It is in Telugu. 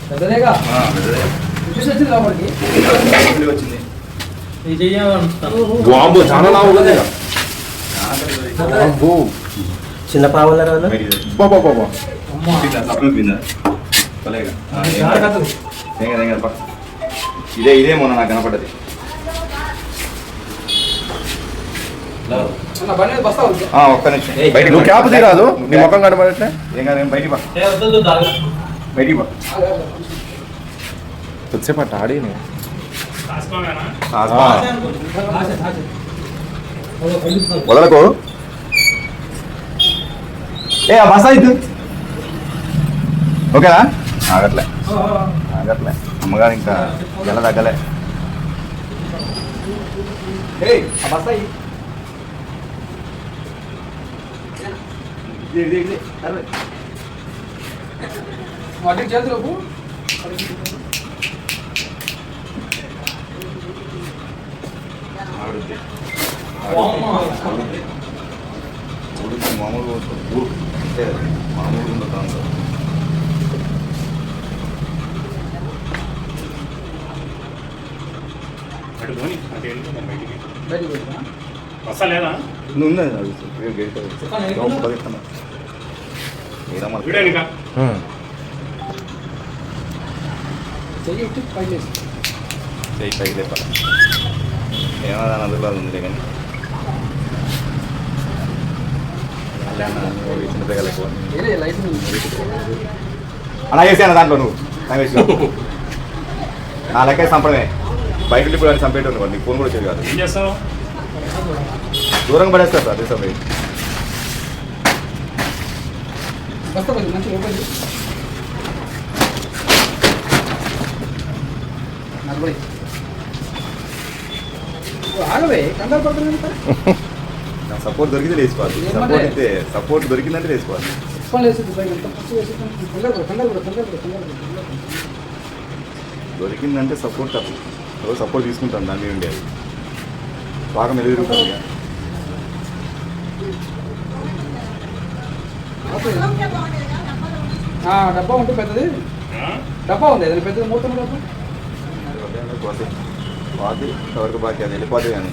పెద్దదేగా వచ్చింది లోపలికి వచ్చింది చాలా లావు కదా చిన్న పావుల రోజు ఇదే మొన్న నాకు కనపడ్డది ఒక్క నిమిషం బయట నువ్వు క్యాప్ తీరాదు నీ ముఖం కనబడట్లే ఏం కాదు బయటికి బయటికి వచ్చేపట్ట ఆడి వదలకు ఏ బస్ అయితే ఓకేనా ఆగట్లే ఆగట్లే అమ్మగారు ఇంకా ఎలా తగ్గలే బస్ అయ్యి వాటికి చేతులకు మామూలుగా మామూలుగా ఉండదు దాంట్లో ఏమన్నా అందులో ఉంది కానీ అలా చేసాను దాంట్లో నువ్వు నా లెక్క సంపడమే బయట ఉండి కూడా చంపేటోళ్ళు నీకు ఫోన్ కూడా వచ్చేది కాదు దూరంగా పడేస్తారు సార్ అదే సభ సపోర్ట్ దొరికితే వేసుకోవాలి సపోర్ట్ అయితే సపోర్ట్ దొరికిందంటే వేసుకోవాలి దొరికిందంటే సపోర్ట్ తప్పు సపోర్ట్ తీసుకుంటాను దాన్ని ఉండేది బాగా మెరుగుతుంది డబ్బా ఉంటే పెద్దది డబ్బా ఉంది ఏదైనా పెద్దది మూత డబ్బా పోతే ఎవరికి బాకీ అది వెళ్ళిపోతే కానీ